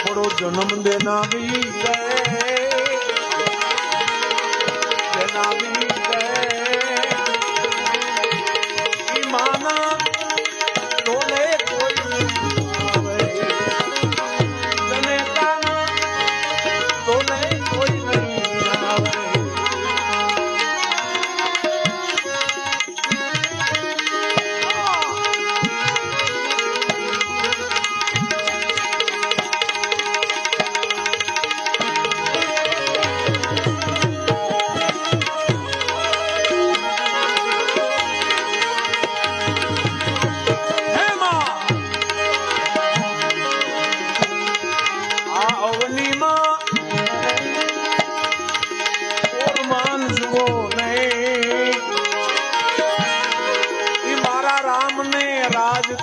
આપણો જન્મ દેના વીર દેના વીર ઈ માના ડોલે કોઈ આવે જનેતાના ડોલે કોઈ નહીં આવે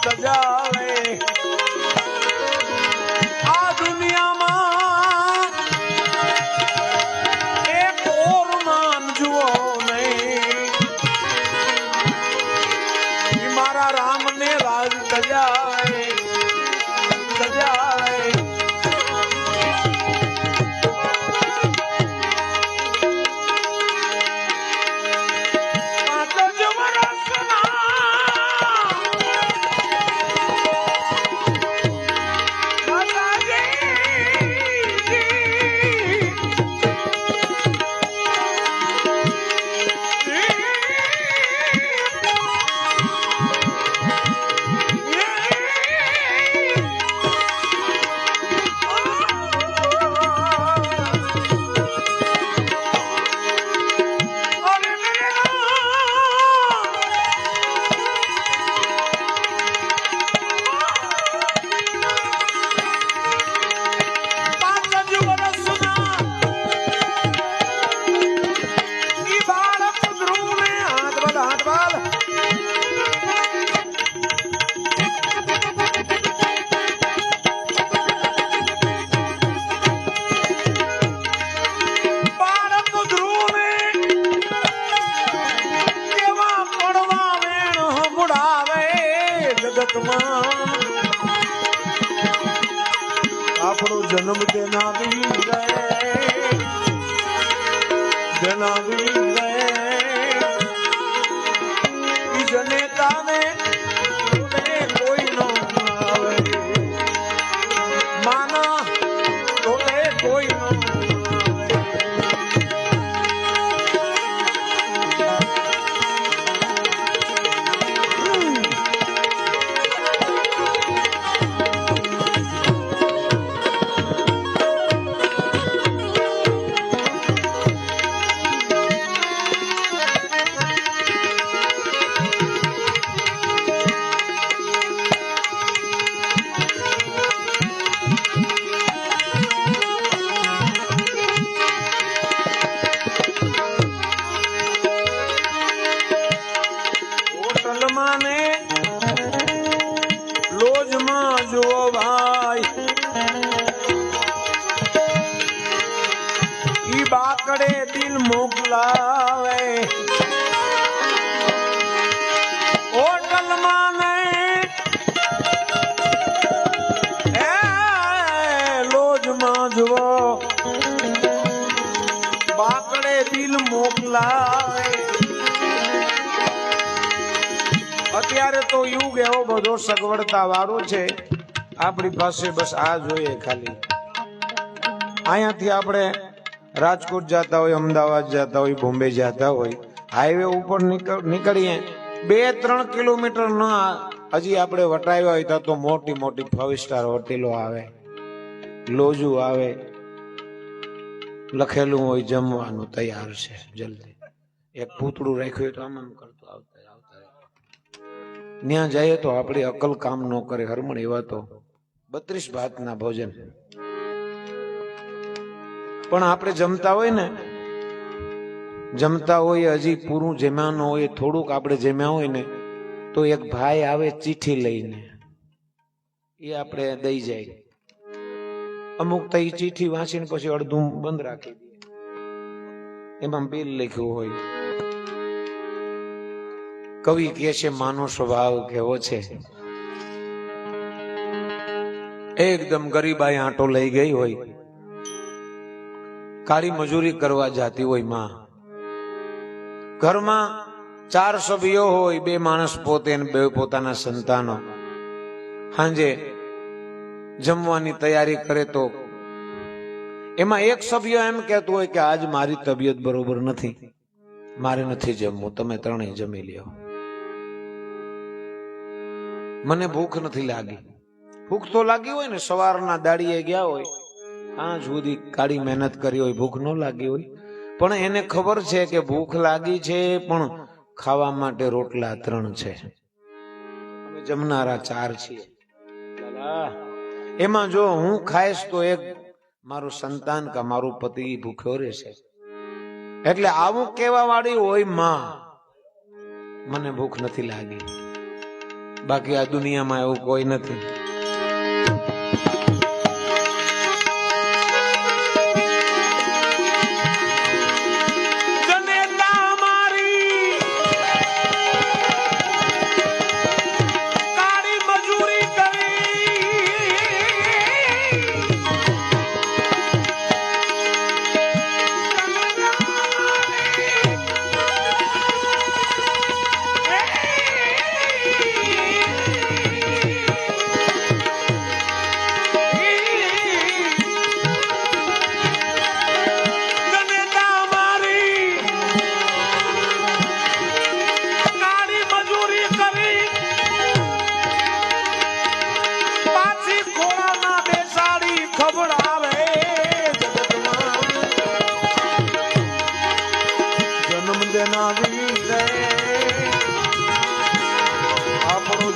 તજાવે આ દુનિયામાં એક ઓર માન જુઓ નહીં મારા રામને રાજ તજાવે તજાવે આપણો જન્મ દેના વીર દેના વીર ઈ જનેતાને કોઈ ન આવે માના તોલે કોઈ ન લોજમાં જુઓ ભાઈ ઈ બાકડે દિલ મોકલાવે હોટલમાં લોજમાં જુઓ બાકડે દિલ મોકલાવે અત્યારે તો યુગ એવો બધો સગવડતા વાળો છે આપણી પાસે બસ આ જોઈએ ખાલી અહીંયાથી આપણે રાજકોટ જતા હોય અમદાવાદ જતા હોય બોમ્બે જતા હોય હાઈવે ઉપર નીકળીએ 2-3 કિલોમીટર ના હજી આપણે વટાવ્યા હોય તો મોટી મોટી 5 સ્ટાર હોટેલો આવે લોજુ આવે લખેલું હોય જમવાનું તૈયાર છે જલ્દી એક પૂતળું રાખ્યું હોય તો આમ કરતો આવતા ત્યાં જઈએ તો આપણી અકલ કામ ન કરે હરમણ એવા તો 32 ભાતના ભોજન પણ આપણે જમતા હોય હજી પૂરું જમ્યા ન હોય થોડુંક આપણે જમ્યા હોય ને તો એક ભાઈ આવે ચિઠ્ઠી લઈને એ આપણે દઈ જાય અમુક તો એ ચિઠ્ઠી વાંચીને પછી અડધું બંધ રાખી દે એમાં બિલ લખ્યું હોય કવિ કહે છે માનો સ્વભાવ કેવો છે એકદમ ગરીબાઈ આંટો લઈ ગઈ હોય, કાળી મજૂરી કરવા જાતી હોય માં, ઘરમાં 4 સભ્યો હોય, 2 માણસ પોતે ને 2 પોતાના સંતાનો, સાંજે જમવાની તૈયારી કરે તો એમાં એક સભ્ય એમ કહેતું હોય કે આજ મારી તબિયત બરોબર નથી, મારે નથી જમવું, તમે ત્રણેય જમી લ્યો, મને ભૂખ નથી લાગી. ભૂખ તો લાગી હોય ને, સવારના દાડીએ ગયા હોય, આજ સુધી કાળી મહેનત કરી હોય, ભૂખ ન લાગી હોય, પણ એને ખબર છે કે ભૂખ લાગી છે, પણ ખાવા માટે રોટલા 3 છે, અમે જમનારા 4 છીએ. એમાં જો હું ખાઈશ તો એક મારું સંતાન કે મારું પતિ ભૂખ્યો રહેશે. એટલે આવું કહેવા વાળી હોય માં, મને ભૂખ નથી લાગી. બાકી આ દુનિયામાં એવું કોઈ નથી.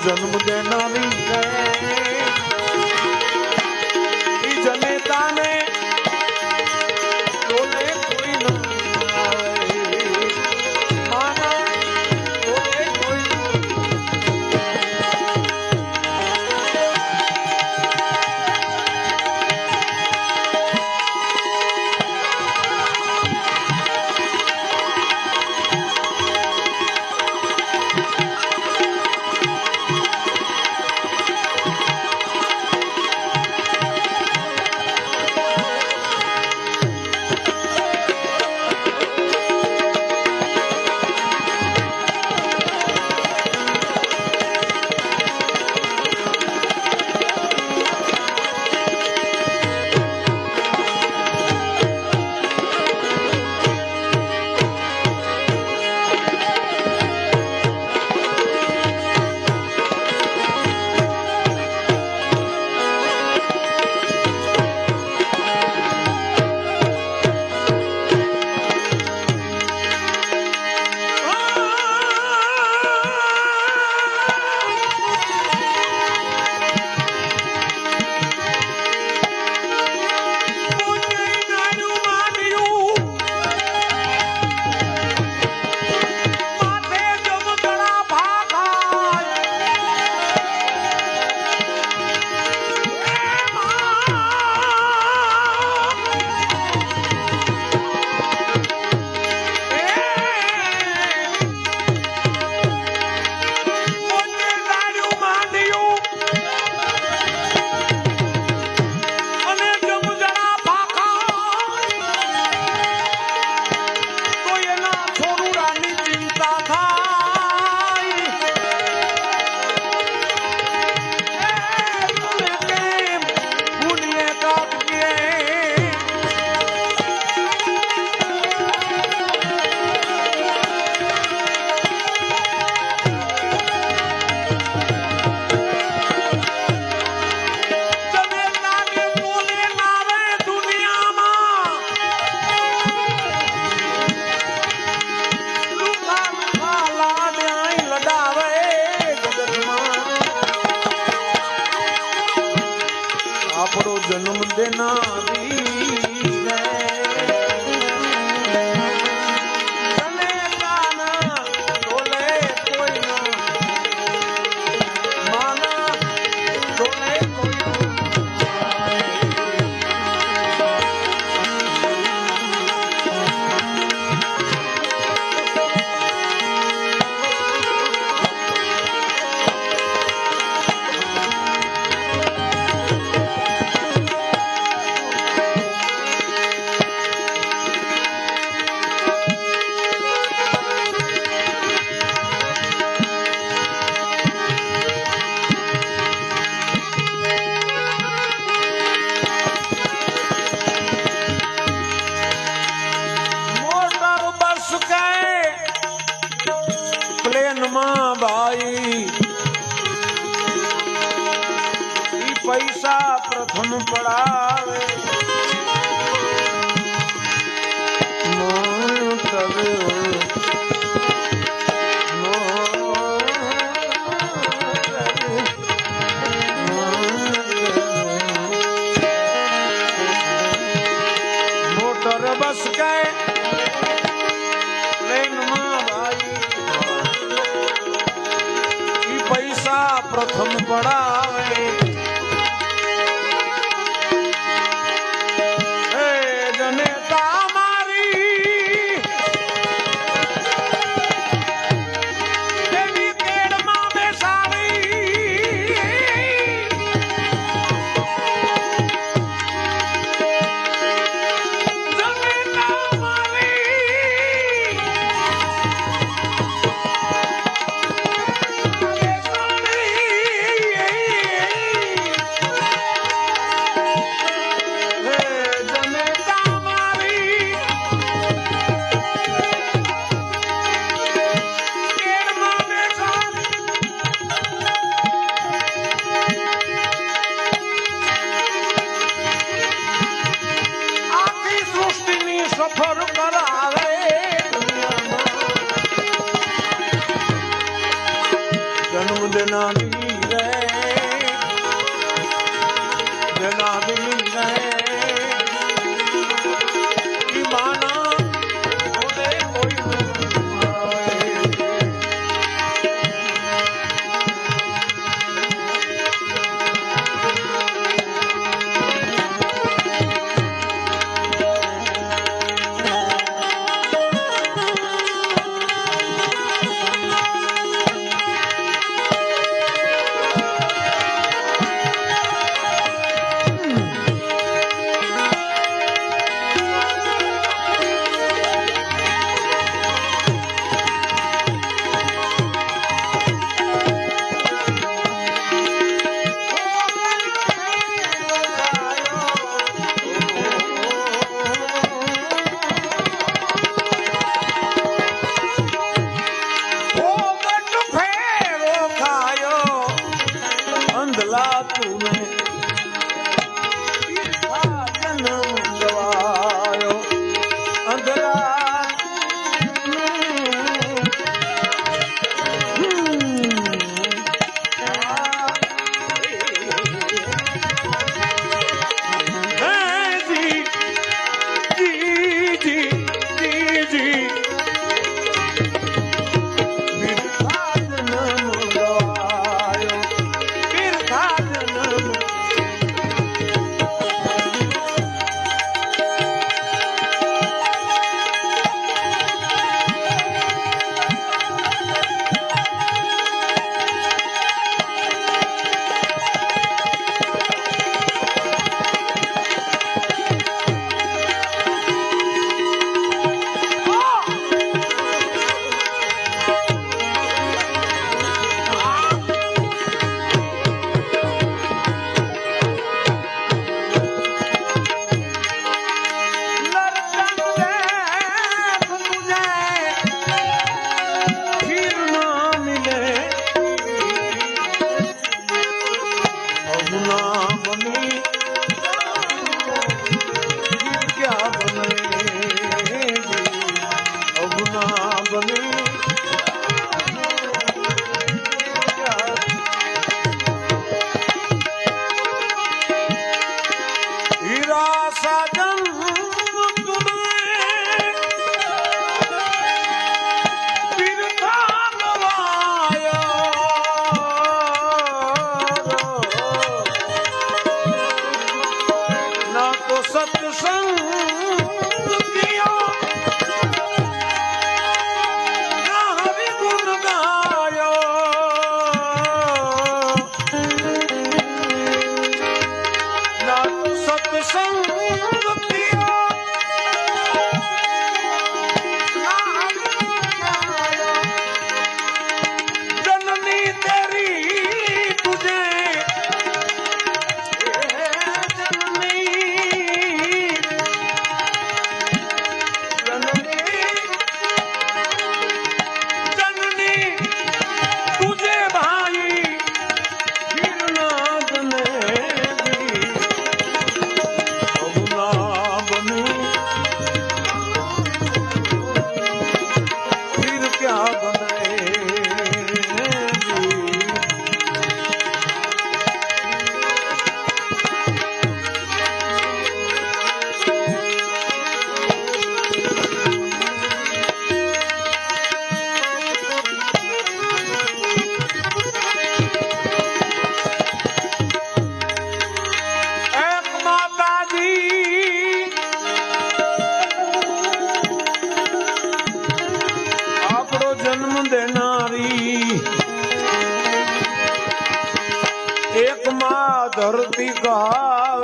જન્મ દેનારી જનેતાને કોઈ જન્મ દેનારી પ્રથમ પડાવે મોટર બસ કે પ્લેનમાં ભાઈ પૈસા પ્રથમ પડાવે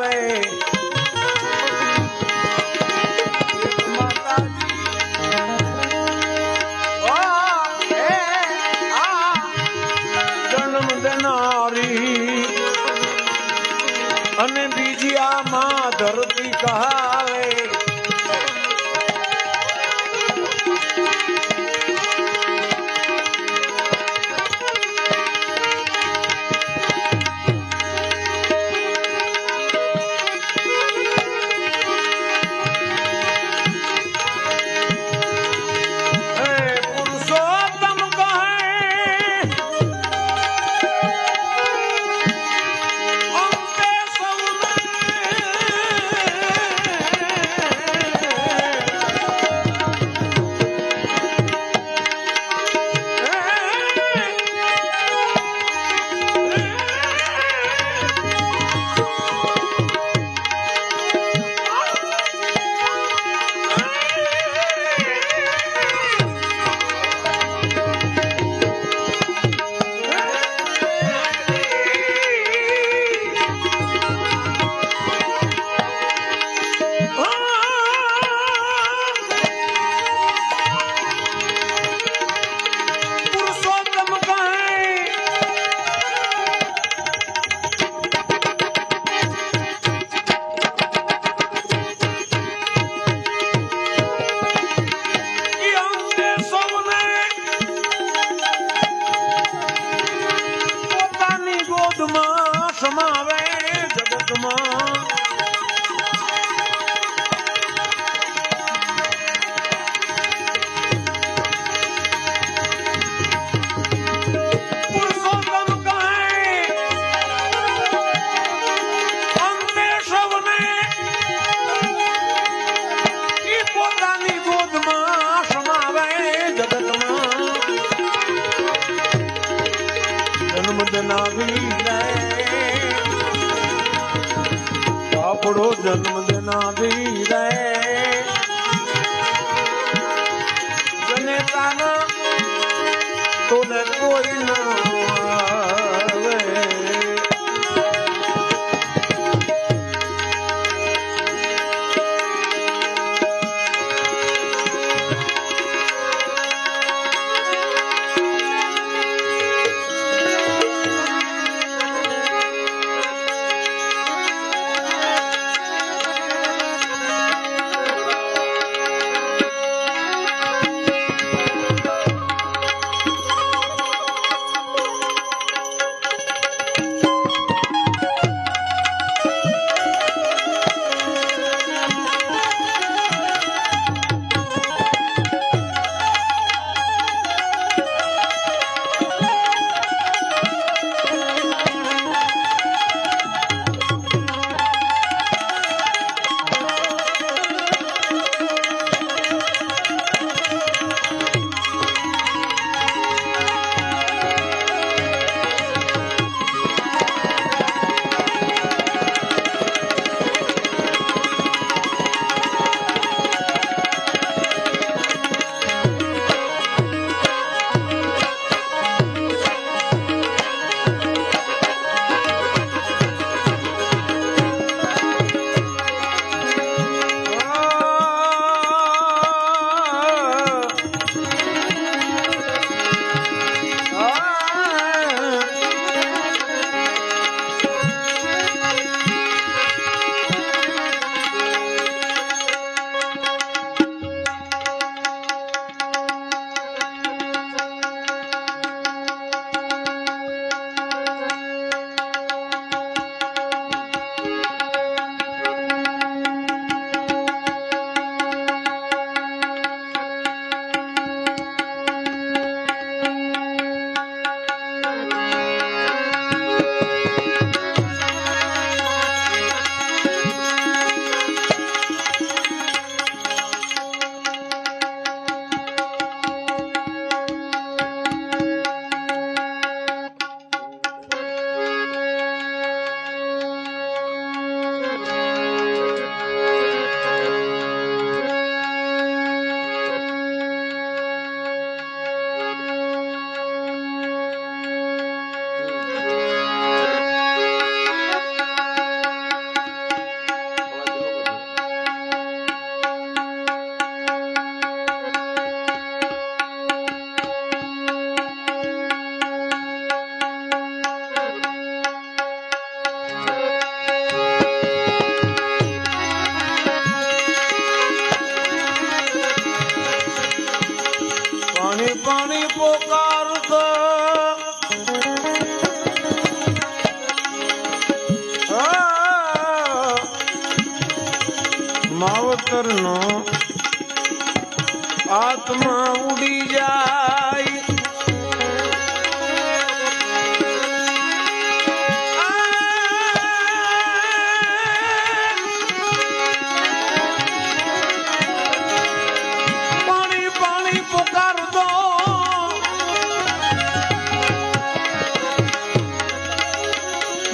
આવે જન્મ દેનારી અને બીજી આમાં ધરતી કહાવે સમાવે જગતમાં પુરુષોત્તમ કહે અંતે સૌને ઈ પોતાની ગોદમાં સમાવે જગતમાં જન્મ દેનારી આપણો જન્મ દેનારી રે જનેતાના તોને કોઈ ના આવે માવતરનો આત્મા ઉડી જાય પાણી પાણી પુકારતો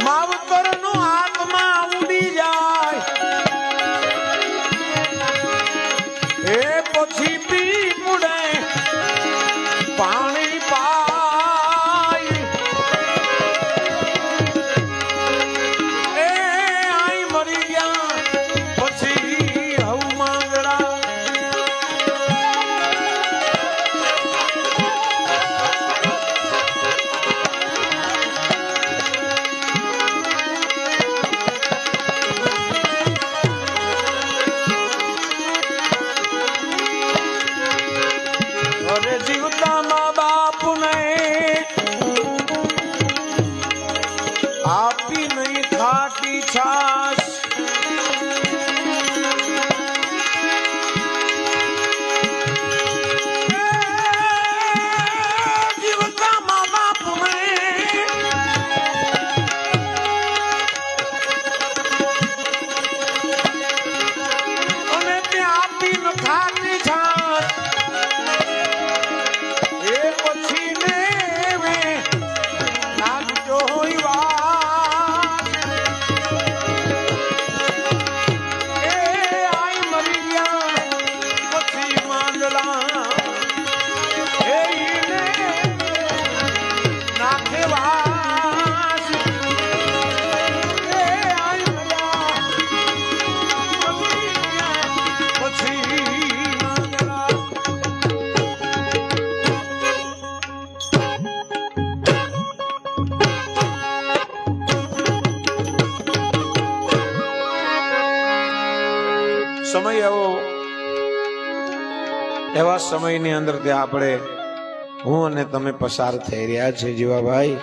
માવતરનો આત્મા ઉડી જાય એ પછી પી મુડે પાણી પાય એ આઈ મરી ગયા પછી હવ માંગડા જીવતા મા બાપ ને આપી નહીં ખાટી છાસ જીવતા મા બાપ ને અને તે આપી ન ખાટી છાસ સમય એવો એવા સમયની અંદર ત્યાં આપણે હું અને તમે પસાર થઈ રહ્યા છે જીવાભાઈ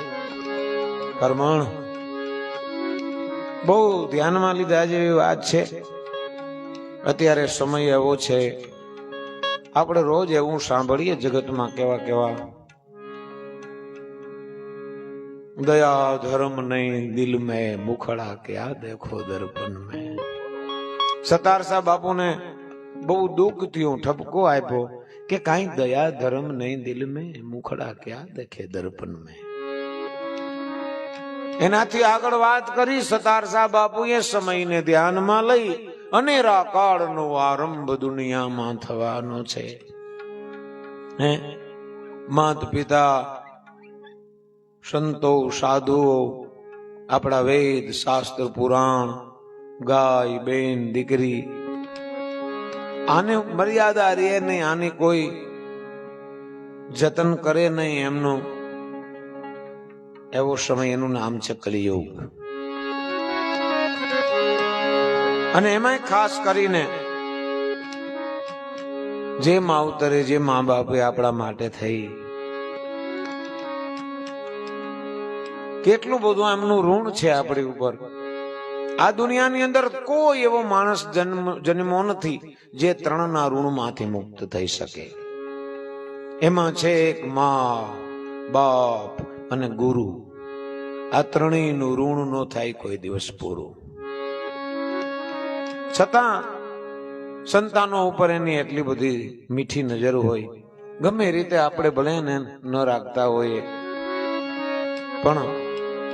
કરમણ બહુ ધ્યાનમાં લીધા જેવી વાત છે અત્યારે સમય એવો છે આપણે રોજ એવું સાંભળીએ જગતમાં કેવા કેવા દયા ધર્મ નહીં દિલ મેં મુખડા ક્યા દેખો દર્પણ મેં સતારસા બાપુને બહુ દુઃખ થયું ઠપકો આપ્યો કે કાંઈ દયા ધર્મ નહીં દિલ મેં મુખડા ક્યાં દેખે દર્પણ મેં એનાથી આગળ વાત કરી સતારસા બાપુએ સમયને ધ્યાનમાં લઈ અનેરા કાળનો આરંભ દુનિયામાં થવાનો છે હે માત પિતા સંતો સાધુઓ આપણા વેદ શાસ્ત્ર પુરાણ ગાય બેન દીકરી આને મર્યાદા રે નહીં આની કોઈ જતન કરે નહીં એમનો એવો સમય એનું નામ છે કલિયુગ અને એમાં ખાસ કરીને જે માવતરે જે મા બાપે આપણા માટે થઈ કેટલું બધું એમનું ઋણ છે આપણી ઉપર આ દુનિયાની અંદર કોઈ એવો માણસ જન્મો નથી જે ત્રણના ઋણમાંથી મુક્ત થઈ શકે એમાં છે એક માં બાપ અને ગુરુ આ ત્રણેયનું ઋણ નો થાય કોઈ દિવસ પૂરું છતાં સંતાનો ઉપર એની એટલી બધી મીઠી નજર હોય ગમે રીતે આપણે ભલે ને ન રાખતા હોઈએ પણ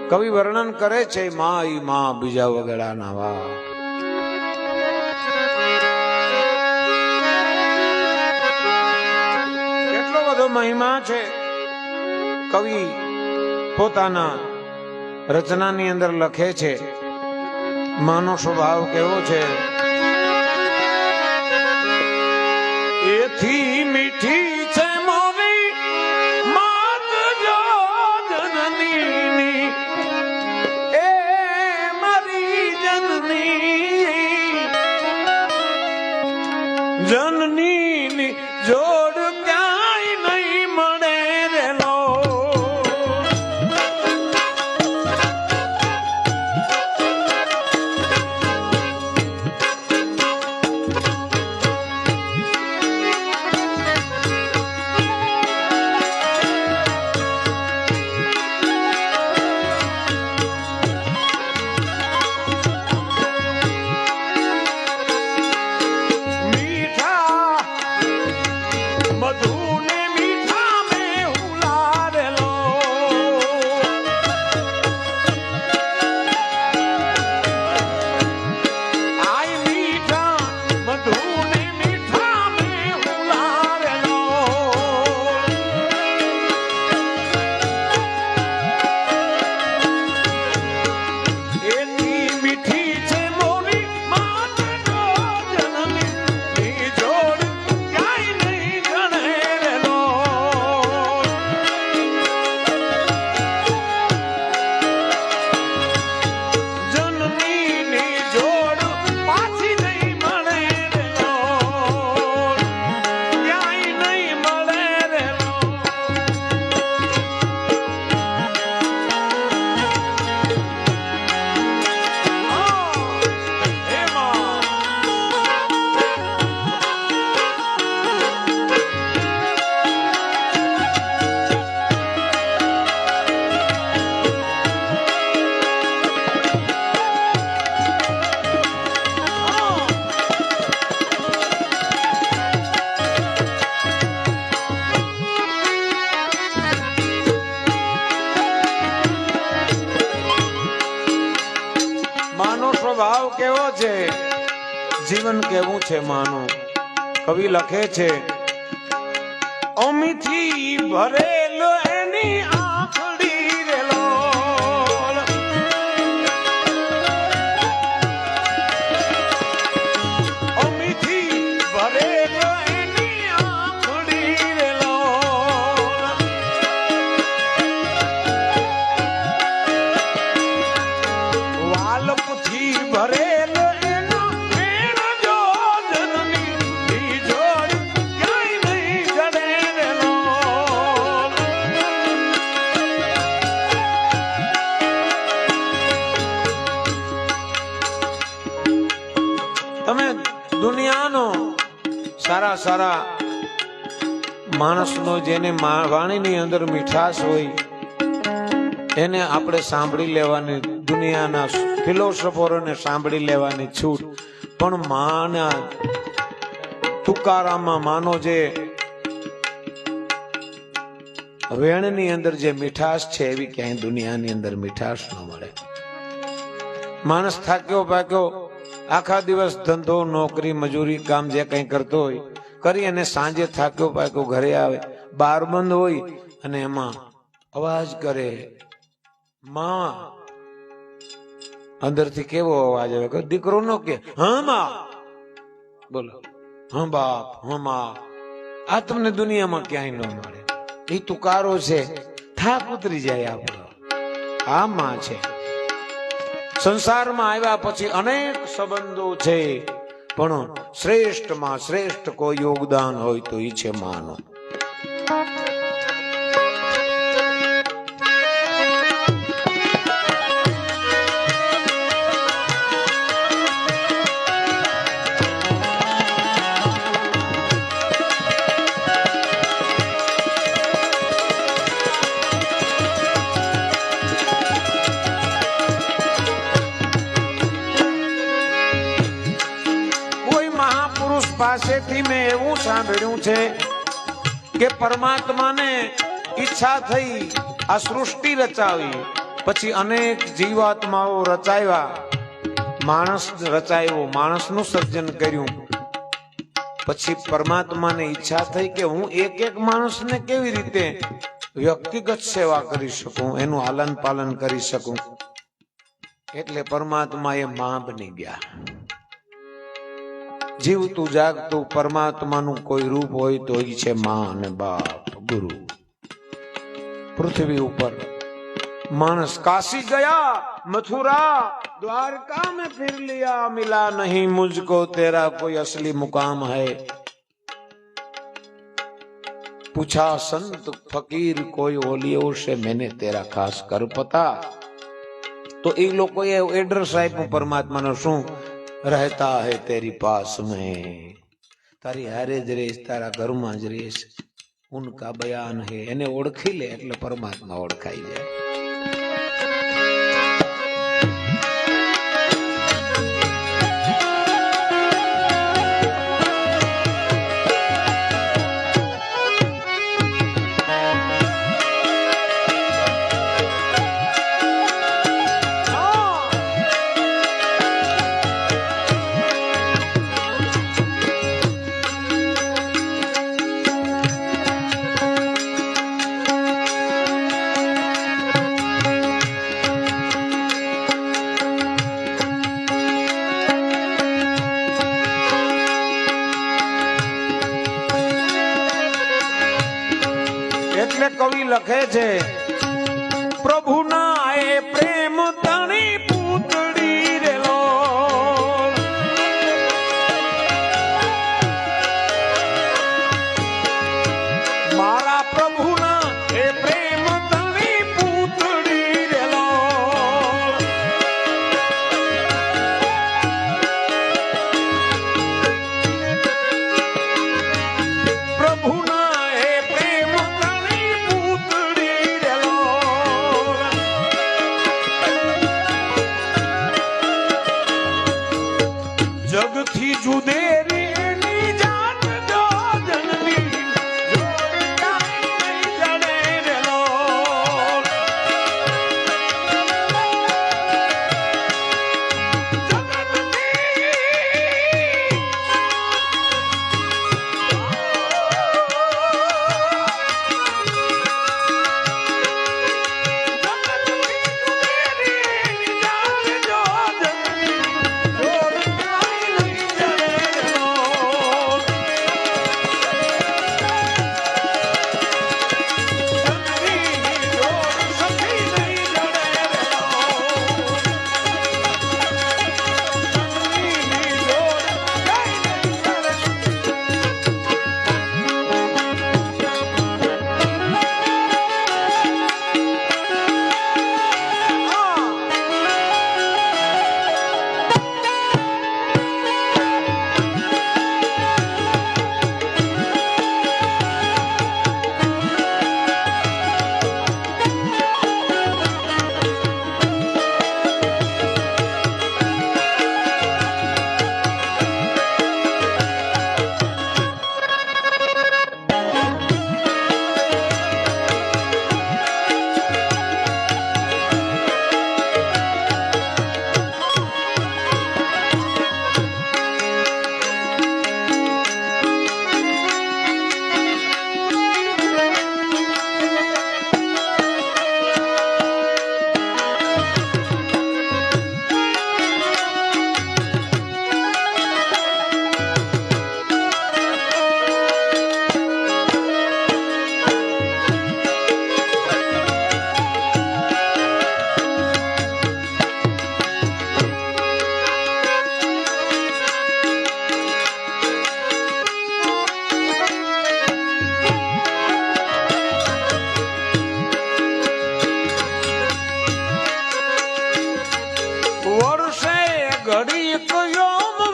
કવિ વર્ણન કરે છે માં ઈ માં બીજા વગડા ના વા કેટલો બધો મહિમા છે કવિ પોતાના રચનાની અંદર લખે છે માનો સ્વભાવ કેવો છે એથી મીઠી છે મોરી માત જો જનની એ મારી જનની જોડ ક્યાંય નહીં મળે રેલો છે જીવન કેવું છે માનું. કવિ લખે છે અમીથી ભરેલો એની આંખડી રેલો, અમીથી ભરેલો એની આંખડી રેલો, વાલપથી ભરેલો એનો મેણ જો જનની બીજોડ ક્યાંય નહીં જડે રેલો. તમે દુનિયાનો સારા સારા માણસનો જેને વાણીની અંદર મીઠાશ હોય એને આપણે સાંભળી લેવાની, દુનિયાના ફિલોસોફરોને સાંભળી લેવાની છૂટ, પણ માના તુકારામાં માનો જે વેણની અંદર જે મીઠાશ છે એવી ક્યાંય દુનિયાની અંદર મીઠાશ ન મળે. માણસ થાક્યો પાક્યો આખા દિવસ ધંધો નોકરી મજૂરી કામ જે કંઈ કરતો હોય કરી અને સાંજે થાક્યો પાક્યો ઘરે આવે, બાર બંધ હોય અને એમાં અવાજ કરે માં, અંદરથી કેવો અવાજ આવે, દીકરો નો કે હા માં, બોલો હા બાપ હા માં. આ તમને દુનિયામાં ક્યાંય ન મળે. એ તુકારો છે, થાક ઉતરી જાય આપણો. આ માં છે. સંસારમાં આવ્યા પછી અનેક સંબંધો છે, પણ શ્રેષ્ઠમાં શ્રેષ્ઠ કોઈ યોગદાન હોય તો એ છે માનું. પાસેથી મેં એવું સાંભળ્યું છે કે પરમાત્માને ઈચ્છા થઈ આ સૃષ્ટિ રચાવી, પછી અનેક જીવાત્માઓ રચાવ્યા, માણસ રચાયો, માણસનું સર્જન કર્યું. પછી પરમાત્માને ઈચ્છા થઈ કે હું એક એક માણસને કેવી રીતે વ્યક્તિગત સેવા કરી શકું, એનું આલન પાલન કરી શકું. એટલે પરમાત્મા એ માં બની ગયા. જીવતું જાગતું પરમાત્માનું કોઈ રૂપ હોય તો એ છે માં અને બાપ ગુરુ. પૃથ્વી ઉપર માણસ કાશી ગયા, મથુરા द्वारका में फिर लिया, मिला नहीं मुझको तेरा कोई असली मुकाम है. पूछा संत फकीर कोई ओलियों से मैंने तेरा खास कर पता. तो એ લોકોએ એડ્રેસ આપ્યું પરમાત્માનો, શું રહેતા હે તેરી પાસ મેં, તારી હારે જ રહીશ, તારા ઘરમાં જ રહીશ. ઉનકા બયાન હે, એને ઓળખી લે એટલે પરમાત્મા ઓળખાઈ જાય. એટલે કવિ લખે છે પ્રભુના એ પ્રેમ તણી પૂતળી રેલો, મારા પ્રભુના એ પ્રેમ તણી પૂતળી રેલો. પ્રભુના એ પ્રેમ જગથી જુદેરી એની જાત જો જનની જડે રેલો. જગતથી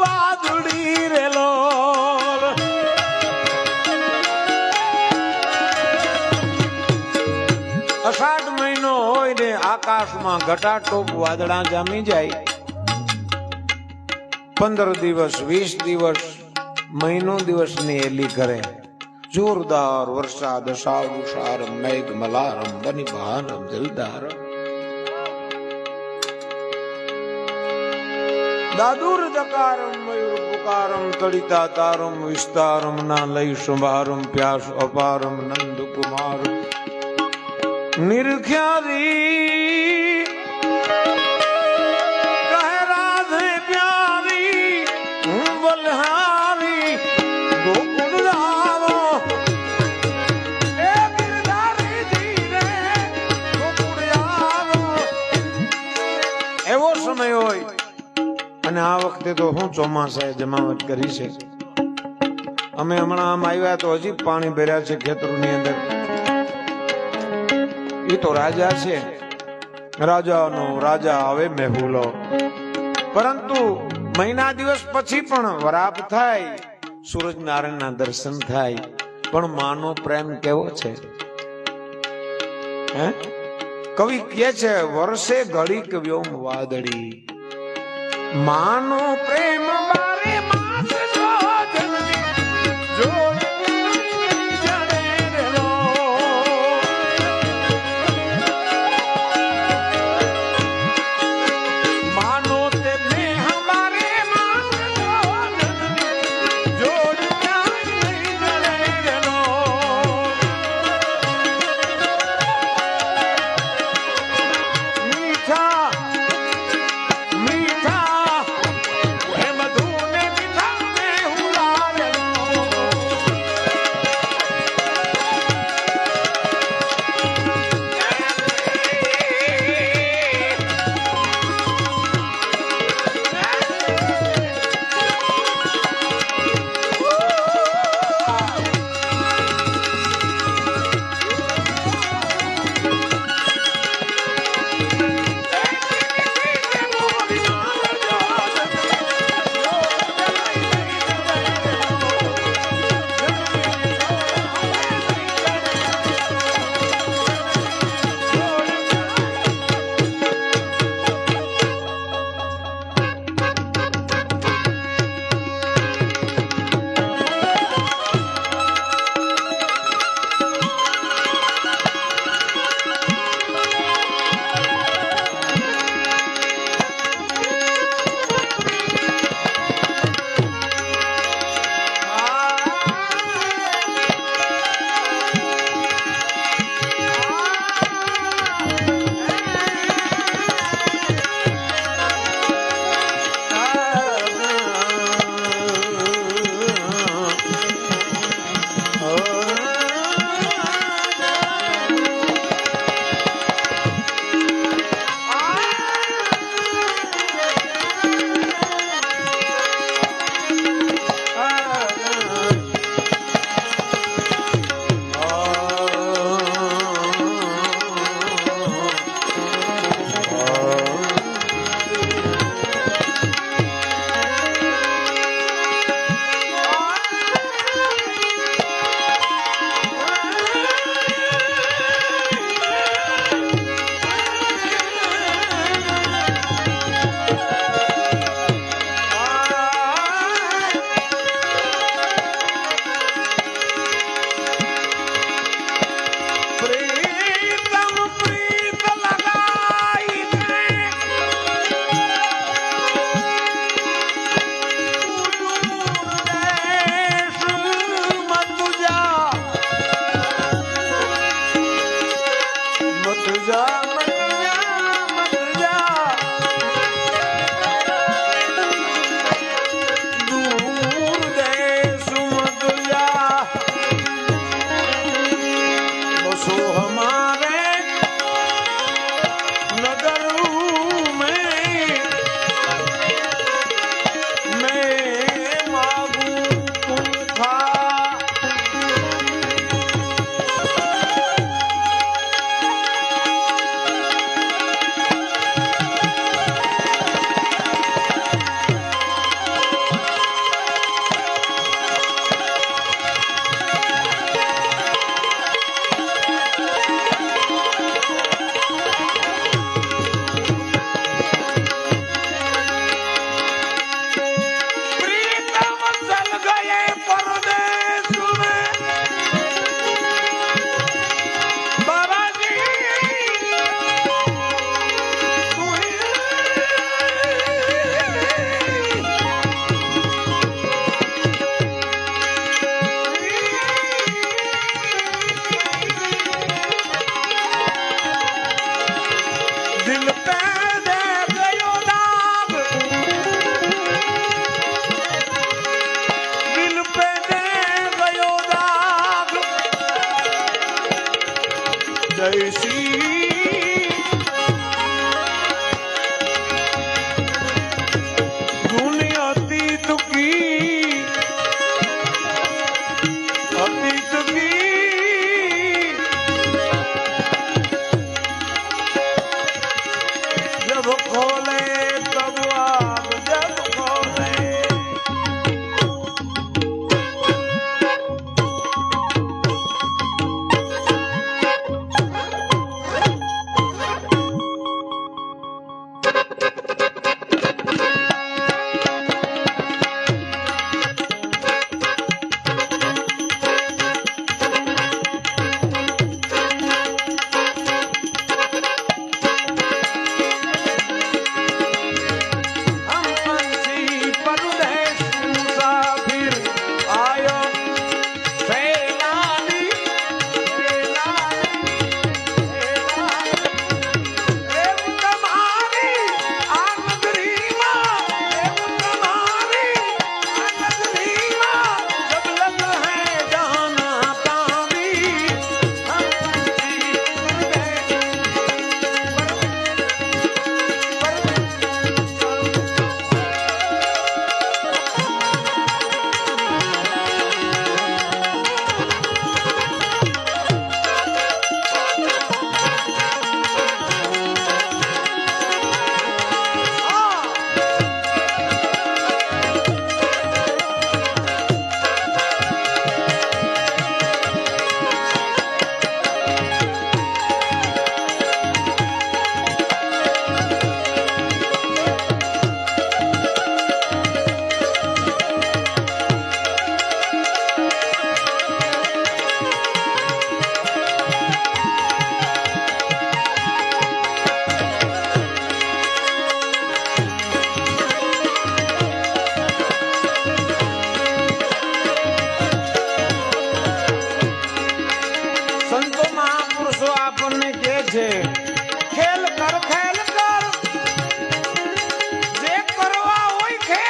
વાદળી રેલો અષાઢ મહિનો હોય ને આકાશમાં ઘટાટોપ વાદળા જામી જાય 15 દિવસ 20 દિવસ મહિનો દિવસની એલી કરે જોરદાર વરસાદ અષાઢ મેઘ મલારમ બની બહારમ જલદાર દાદુર દકારમ મયુર પુકારમ તડિતા તારમ વિસ્તારમ ના લઈ સંભારમ પ્યાસ અપારમ નંદ કુમાર નિરખ્યારી કહે રાધે પ્યારી હું બલહારી ગોકુળ આવો એ ગિરધારી ધીરે ગોકુળ આવો એવો સમય હોય અને આ વખતે તો હું ચોમાસાએ જમાવટ કરી છે અમે હમણાં આમ આવ્યા તો હજી પાણી ભર્યા છે ખેતરોની અંદર એ તો રાજા છે રાજાનો રાજા આવે મેહુલો પરંતુ મહિના દિવસ પછી પણ વરાપ થાય સૂરજ નારાયણના દર્શન થાય પણ માનો પ્રેમ કેવો છે હે કવિ કહે છે વર્ષે ઘડીક વ્યોમ વાદળી માનો પ્રેમ બારે માસ જો જનની જો મીઠા મીઠા હે મધુને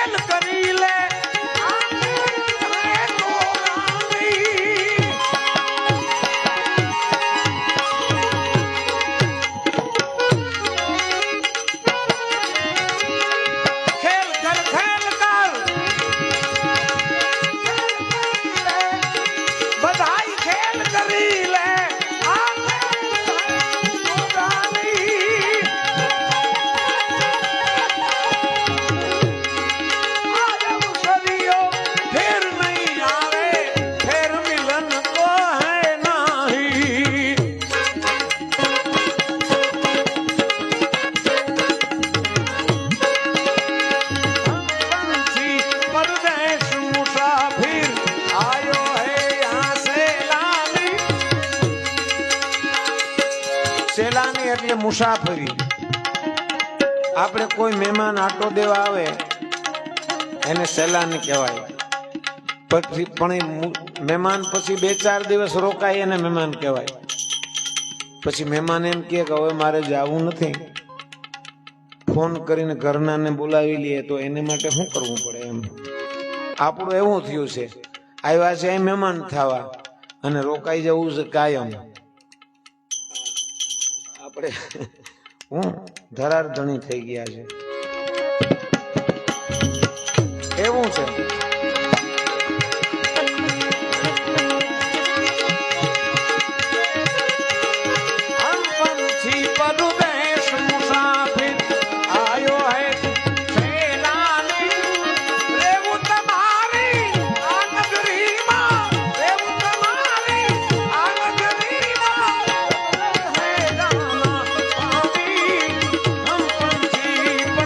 ખેલ કરી લે સેલાની એટલે મુસાફરી. આપણે કોઈ મહેમાન આટો દેવા આવે એને સેલાની કહેવાય. પછી પણ મહેમાન પછી 2-4 દિવસ રોકાય એને મહેમાન કહેવાય. પછી મહેમાન એમ કહે કે હવે મારે જવું નથી, ફોન કરીને ઘરનાને બોલાવી લઈએ તો એને માટે શું કરવું પડે એમ. આપણું એવું થયું છે, આવ્યા છે મહેમાન થવા અને રોકાઈ જવું છે કાયમ. આપણે હું ધરાર ધણી થઈ ગયા છે એવું છે. હમ પંછી પરદેશ મુસાફિર આયો હૈ સેલાની. રેવું તમારી આ નગરીમાં, રેવું તમારી આ નગરીમાં. હે રામા સ્વામી હમ પંછી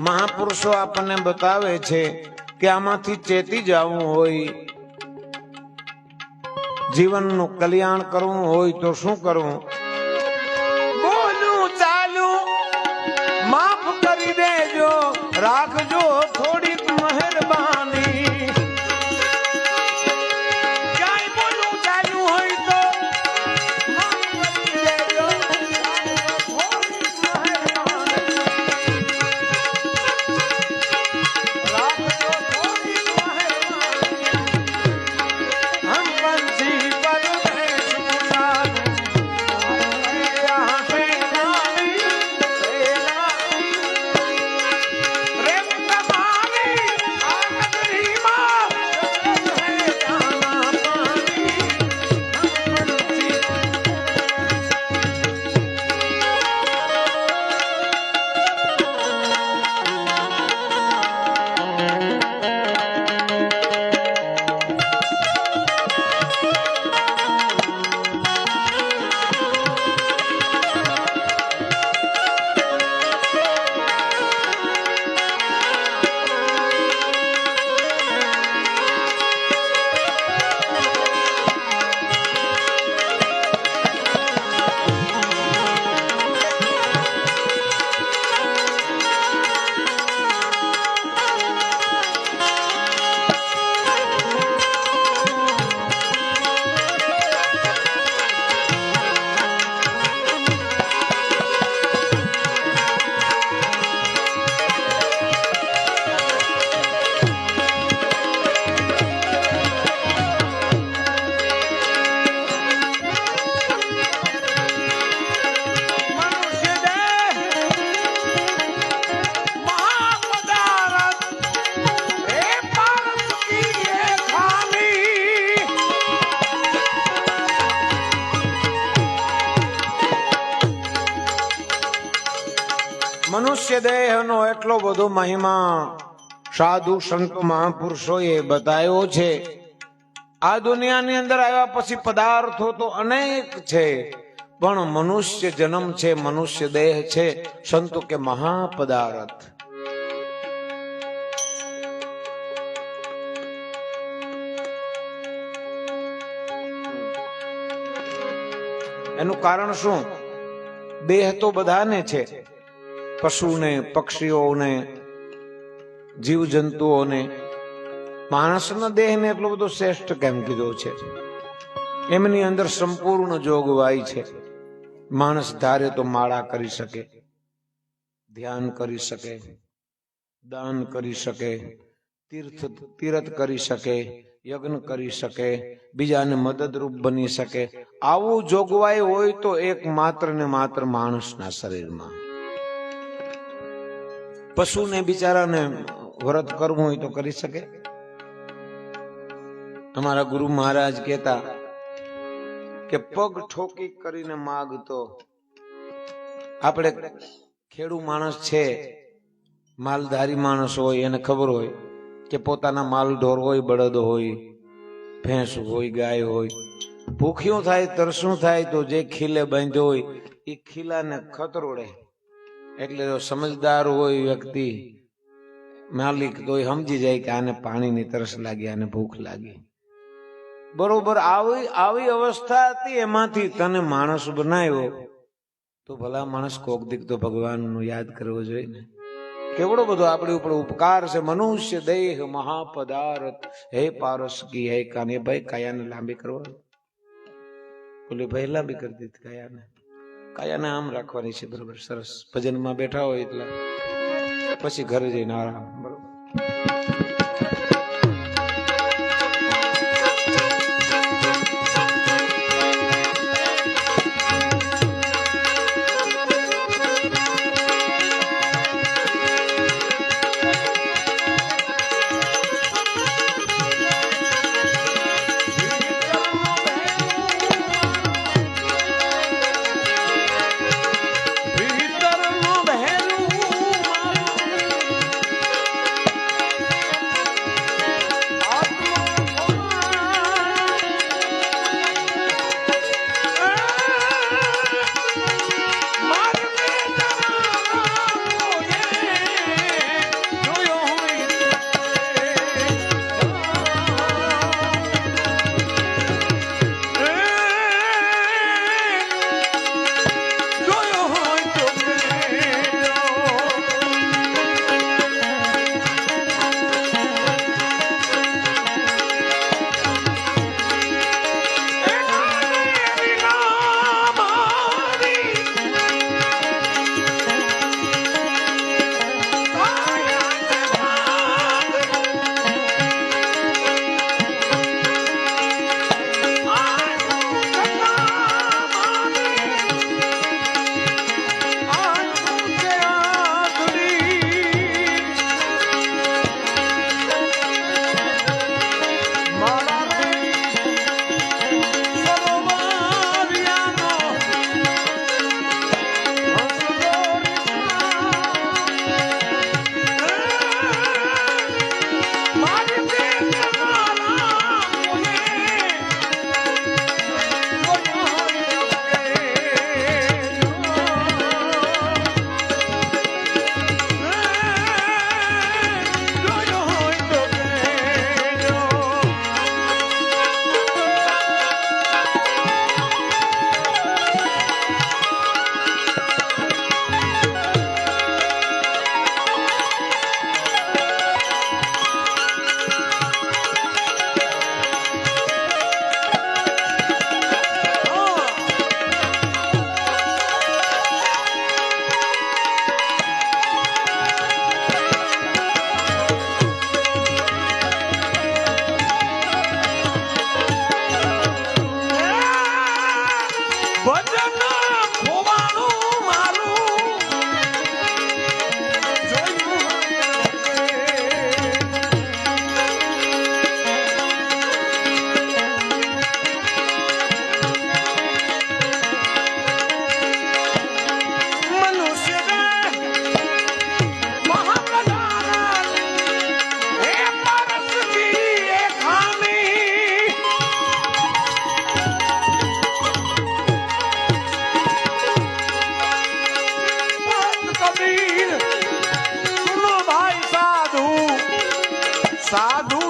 મહાપુરુષો આપણને બતાવે છે કે આમાંથી ચેતી જવું હોય, જીવનનું કલ્યાણ કરવું હોય તો શું કરવું? બોલું ચાલું માફ કરી દેજો, રાખજો થોડીક મહેરબાની. ક્યાંય બોલું ચાલ્યું હોય તો માફ કરી દેજો, થોડીક મહેરબાની. રાખજો થોડીક મહેરબાની. હમ પંછી પરદેશ ઉતારું, મનુષ્ય દેહનો એટલો બધો મહિમા સાધુ સંત મહાપુરુષોએ બતાવ્યો છે. આ દુનિયાની અંદર આવ્યા પછી પદાર્થો તો અનેક છે, પણ મનુષ્ય જન્મ છે, મનુષ્ય દેહ છે, સંતો કે મહાપદાર્થ. એનું કારણ શું? દેહ તો બધાને છે, પશુને, પક્ષીઓને, જીવજંતુઓને. માણસના દેહને એટલો બધો શ્રેષ્ઠ કેમ કીધો છે? એમની અંદર સંપૂર્ણ જોગવાઈ છે. માણસ ધારે તો માળા કરી શકે, ધ્યાન કરી શકે, દાન કરી શકે, તીર્થ કરી શકે, યજ્ઞ કરી શકે, બીજાને મદદરૂપ બની શકે. આવું જોગવાઈ હોય તો એક માત્ર ને માત્ર માણસના શરીરમાં. પશુને બિચારાને વ્રત કરવું હોય તો કરી શકે? અમારા ગુરુ મહારાજ કહેતા કે પગ ઠોકી કરીને માગતો. આપણે ખેડૂ માણસ છે, માલધારી માણસ હોય, એને ખબર હોય કે પોતાના માલ ઢોર હોય, બળદ હોય, ભેંસ હોય, ગાય હોય, ભૂખ્યું થાય, તરસું થાય તો જે ખીલે બાંધ્યો હોય એ ખીલાને ખતરોડે. એટલે સમજદાર હોય વ્યક્તિ, માલિક, તો એ સમજી જાય કે આને પાણીની તરસ લાગી, આને ભૂખ લાગી. બરોબર આવી અવસ્થા હતી, એમાંથી તને માણસ બનાવ્યો તો ભલા માણસ કોક દીક તો ભગવાનનું યાદ કરવો જોઈએ ને. કેવડો બધો આપણી ઉપર ઉપકાર છે. મનુષ્ય દેહ મહાપદાર્થ, હે પારસ કી હે કાને. ભાઈ કાયાને લાંબી કરવા, બોલે ભાઈ લાંબી કરી દીધી કાયાને. કાયાને આમ રાખવાની છે, બરોબર, સરસ. ભજનમાં બેઠા હોય એટલે પછી ઘરે જઈને આરામ, બરોબર. સાધુ